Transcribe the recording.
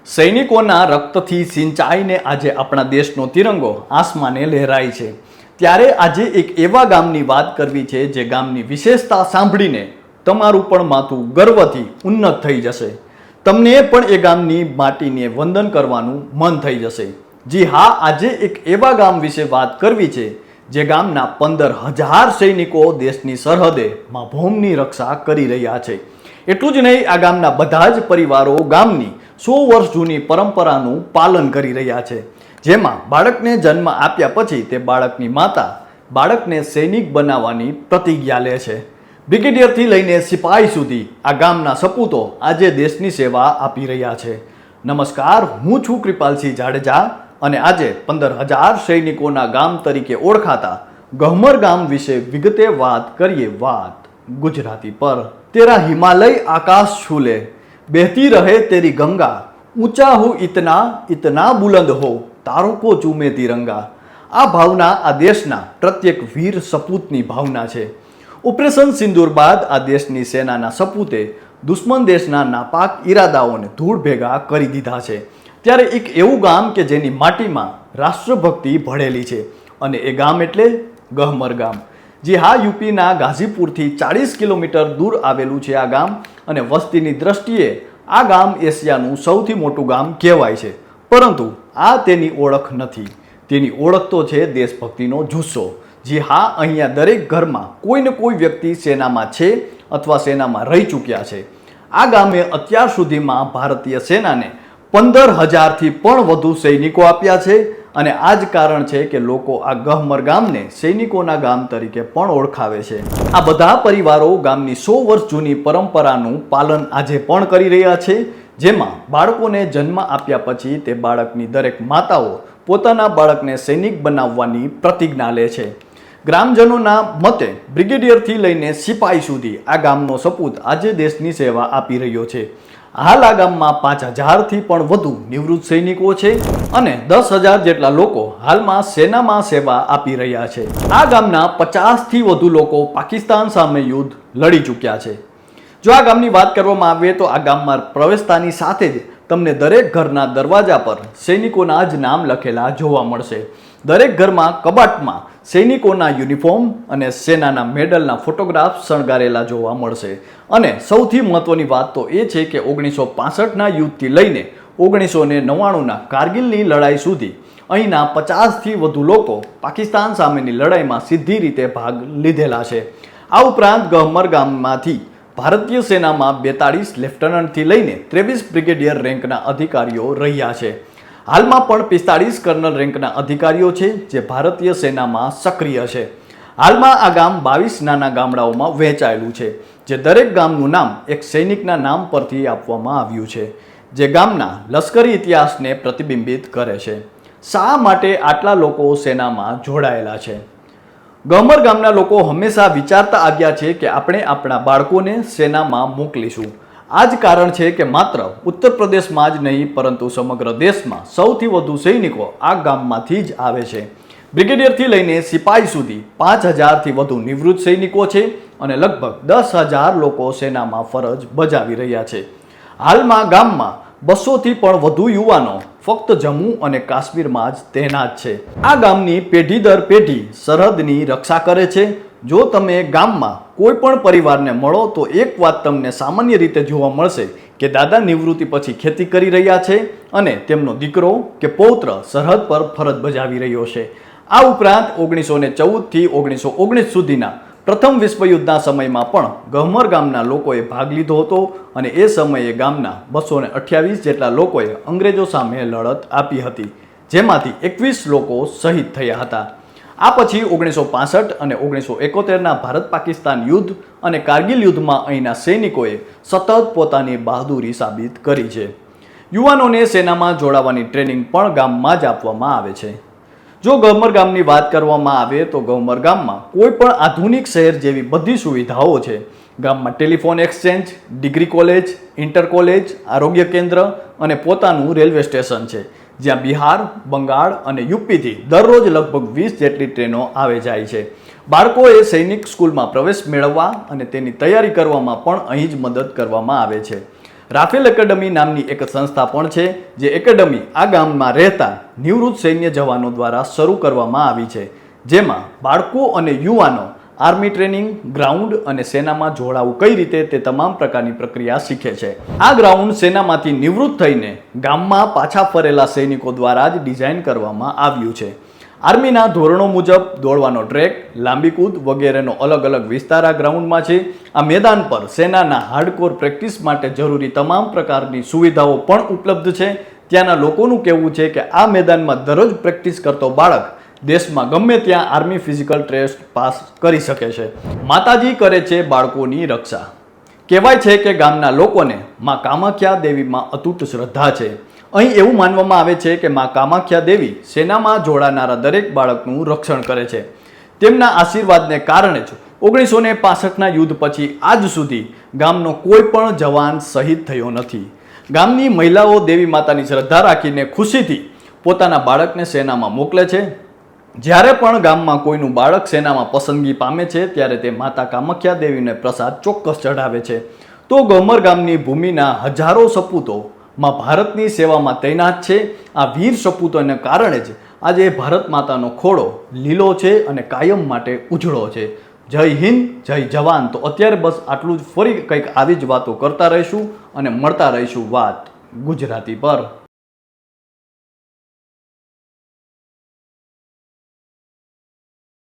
સૈનિકોના રક્તથી સિંચાઈને આજે આપણા દેશનો તિરંગો આસમાને લહેરાય છે। ત્યારે આજે એક એવા ગામની વાત કરવી છે જે ગામની વિશેષતા સાંભળીને તમારું પણ માથું ગર્વથી ઉન્નત થઈ જશે। તમને પણ એ ગામની માટીને વંદન કરવાનું મન થઈ જશે। જી હા, આજે એક એવા ગામ વિશે વાત કરવી છે જે ગામના 15,000 સૈનિકો દેશની સરહદે માં ભૂમિની રક્ષા કરી રહ્યા છે। એટલું જ નહીં, આ ગામના બધા જ પરિવારો ગામની 100 વર્ષ જૂની પરંપરાનું પાલન કરી રહ્યા છે, જેમાં બાળકને જન્મ આપ્યા પછી તે બાળકની માતા બાળકને સૈનિક બનાવવાની પ્રતિજ્ઞા લે છે। બ્રિગેડિયરથી લઈને સિપાહી સુધી આ ગામના સપૂતો આજે દેશની સેવા આપી રહ્યા છે। નમસ્કાર, હું છું કૃપાલસિંહ જાડેજા અને આજે 15,000 સૈનિકોના ગામ તરીકે ઓળખાતા ગહમર ગામ વિશે વિગતે વાત કરીએ। વાત ગુજરાતી પર। તેરા હિમાલય આકાશ છૂલે, बहती रहे तेरी गंगा, ऊंचा हो इतना इतना बुलंद हो, तारों को चूमे तिरंगा। આ ભાવના આ દેશના પ્રત્યેક વીર સપૂતની ભાવના છે। ઓપરેશન સિંદૂર બાદ આ દેશની સેનાના સપૂતે દુશ્મન દેશના નાપાક ઈરાદાઓને ધૂળ ભેગા કરી દીધા છે। ત્યારે એક એવું ગામ કે જેની માટીમાં રાષ્ટ્રભક્તિ ભળેલી છે અને એ ગામ એટલે ગહમર ગામ। જી હા, યુપીના ગાઝીપુરથી 40 કિલોમીટર દૂર આવેલું છે આ ગામ અને વસ્તીની દ્રષ્ટિએ આ ગામ એશિયાનું સૌથી મોટું ગામ કહેવાય છે, પરંતુ આ તેની ઓળખ નથી। તેની ઓળખ તો છે દેશભક્તિનો જુસ્સો। જી હા, અહીંયા દરેક ઘરમાં કોઈ ને કોઈ વ્યક્તિ સેનામાં છે અથવા સેનામાં રહી ચૂક્યા છે। આ ગામે અત્યાર સુધીમાં ભારતીય સેનાને 15,000થી પણ વધુ સૈનિકો આપ્યા છે અને આ જ કારણ છે કે લોકો આ ગહમર ગામને સૈનિકોના ગામ તરીકે પણ ઓળખાવે છે। આ બધા પરિવારો ગામની 100 વર્ષ જૂની પરંપરાનું પાલન આજે પણ કરી રહ્યા છે, જેમાં બાળકોને જન્મ આપ્યા પછી તે બાળકની દરેક માતાઓ પોતાના બાળકને સૈનિક બનાવવાની પ્રતિજ્ઞા લે છે। ગ્રામજનોના મતે બ્રિગેડિયરથી લઈને સિપાહી સુધી આ ગામનો સપૂત આજે દેશની સેવા આપી રહ્યો છે। હાલ આ ગામમાં 5,000થી પણ વધુ નિવૃત્ત સૈનિકો છે અને 10,000 જેટલા લોકો હાલમાં સેનામાં સેવા આપી રહ્યા છે। આ ગામના 50થી વધુ લોકો પાકિસ્તાન સામે યુદ્ધ લડી ચૂક્યા છે। જો આ ગામની વાત કરવામાં આવે તો આ ગામમાં પ્રવેશતાની સાથે જ તમને દરેક ઘરના દરવાજા પર સૈનિકોના જ નામ લખેલા જોવા મળશે। દરેક ઘરમાં કબાટમાં સૈનિકોના યુનિફોર્મ અને સેનાના મેડલના ફોટોગ્રાફ શણગારેલા જોવા મળશે। અને સૌથી મહત્વની વાત તો એ છે કે 1965ના યુદ્ધથી લઈને 1999ના કારગિલની લડાઈ સુધી અહીંના 50થી વધુ લોકો પાકિસ્તાન સામેની લડાઈમાં સીધી રીતે ભાગ લીધેલા છે। આ ઉપરાંત ગહમર ગામમાંથી ભારતીય સેનામાં 42 લેફ્ટનન્ટથી લઈને 23 બ્રિગેડિયર રેન્કના અધિકારીઓ રહ્યા છે। હાલમાં પણ 45 કર્નલ રેન્કના અધિકારીઓ છે જે ભારતીય સેનામાં સક્રિય છે। હાલમાં આ ગામ 22 નાના ગામડાઓમાં વહેંચાયેલું છે, જે દરેક ગામનું નામ એક સૈનિકના નામ પરથી આપવામાં આવ્યું છે, જે ગામના લશ્કરી ઇતિહાસને પ્રતિબિંબિત કરે છે। શા માટે આટલા લોકો સેનામાં જોડાયેલા છે? ગહમર ગામના લોકો હંમેશા વિચારતા આવ્યા છે કે આપણે આપણા બાળકોને સેનામાં મોકલીશું। આ જ કારણ છે કે માત્ર ઉત્તર પ્રદેશમાં જ નહીં પરંતુ સમગ્ર દેશમાં સૌથી વધુ સૈનિકો આ ગામમાંથી જ આવે છે। બ્રિગેડિયરથી લઈને સિપાહી સુધી 5,000થી વધુ નિવૃત્ત સૈનિકો છે અને લગભગ 10,000 લોકો સેનામાં ફરજ બજાવી રહ્યા છે। હાલમાં ગામમાં 200થી પણ વધુ યુવાનો ફક્ત જમ્મુ અને કાશ્મીરમાં જ તૈનાત છે। આ ગામની પેઢી દર પેઢી સરહદની રક્ષા કરે છે। જો તમે ગામમાં કોઈ પણ પરિવારને મળો તો એક વાત તમને સામાન્ય રીતે જોવા મળશે કે દાદા નિવૃત્તિ પછી ખેતી કરી રહ્યા છે અને તેમનો દીકરો કે પૌત્ર સરહદ પર ફરજ બજાવી રહ્યો છે। આ ઉપરાંત 1914થી 1919 સુધીના પ્રથમ વિશ્વયુદ્ધના સમયમાં પણ ગહમર ગામના લોકોએ ભાગ લીધો હતો અને એ સમયે ગામના 228 જેટલા લોકોએ અંગ્રેજો સામે લડત આપી હતી, જેમાંથી 21 લોકો શહીદ થયા હતા। આ પછી 1965 અને 1971ના ભારત પાકિસ્તાન યુદ્ધ અને કારગિલ યુદ્ધમાં અહીંના સૈનિકોએ સતત પોતાની બહાદુરી સાબિત કરી છે। યુવાનોને સેનામાં જોડાવાની ટ્રેનિંગ પણ ગામમાં જ આપવામાં આવે છે। જો ગહમર ગામની વાત કરવામાં આવે તો ગહમર ગામમાં કોઈ પણ આધુનિક શહેર જેવી બધી સુવિધાઓ છે। ગામમાં telephone exchange, degree college, inter college, આરોગ્ય કેન્દ્ર અને પોતાનું રેલવે સ્ટેશન છે, જ્યાં બિહાર, બંગાળ અને યુપીથી દરરોજ લગભગ 20 જેટલી ટ્રેનો આવે જાય છે। બાળકોએ સૈનિક સ્કૂલમાં પ્રવેશ મેળવવા અને તેની તૈયારી કરવામાં પણ અહીં જ મદદ કરવામાં આવે છે। રાફેલ એકેડમી નામની એક સંસ્થા પણ છે, જે એકેડમી આ ગામમાં રહેતા નિવૃત્ત સૈન્ય જવાનો દ્વારા શરૂ કરવામાં આવી છે, જેમાં બાળકો અને યુવાનો આર્મી ટ્રેનિંગ, ગ્રાઉન્ડ અને સેનામાં જોડાવું કઈ રીતે તે તમામ પ્રકારની પ્રક્રિયા શીખે છે. આ ગ્રાઉન્ડ સેનામાંથી નિવૃત્ત થઈને ગામમાં પાછા ફરેલા સૈનિકો દ્વારા જ ડિઝાઇન કરવામાં આવ્યું છે. આર્મીના ધોરણો મુજબ દોડવાનો ટ્રેક, લાંબી કૂદ વગેરેનો અલગ અલગ વિસ્તાર આ ગ્રાઉન્ડમાં છે. આ મેદાન પર સેનાના હાર્ડકોર પ્રેક્ટિસ માટે જરૂરી તમામ પ્રકારની સુવિધાઓ પણ ઉપલબ્ધ છે. ત્યાંના લોકોનું કહેવું છે કે આ મેદાનમાં દરરોજ પ્રેક્ટિસ કરતો બાળક દેશમાં ગમે ત્યાં આર્મી ફિઝિકલ ટેસ્ટ પાસ કરી શકે છે. માતાજી કરે છે બાળકોની રક્ષા. કહેવાય છે કે ગામના લોકોને માં કામાખ્યા દેવીમાં અતૂટ શ્રદ્ધા છે. અહીં એવું માનવામાં આવે છે કે માં કામાખ્યા દેવી સેનામાં જોડાનારા દરેક બાળકનું રક્ષણ કરે છે. તેમના આશીર્વાદને કારણે જ 1965ના યુદ્ધ પછી આજ સુધી ગામનો કોઈ પણ જવાન શહીદ થયો નથી. ગામની મહિલાઓ દેવી માતાની શ્રદ્ધા રાખીને ખુશીથી પોતાના બાળકને સેનામાં મોકલે છે. જ્યારે પણ ગામમાં કોઈનું બાળક સેનામાં પસંદગી પામે છે ત્યારે તે માતા કામાખ્યા દેવીને પ્રસાદ ચોક્કસ ચઢાવે છે. તો ગોમર ગામની ભૂમિના હજારો સપૂતો માં ભારતની સેવામાં તૈનાત છે. આ વીર સપૂતોને કારણે જ આજે ભારત માતાનો ખોળો લીલો છે અને કાયમ માટે ઉજળો છે. જય હિન્દ, જય જવાન. તો અત્યારે બસ આટલું જ. ફરી કંઈક આવી જ વાતો કરતા રહીશું અને મળતા રહીશું વાત ગુજરાતી પર.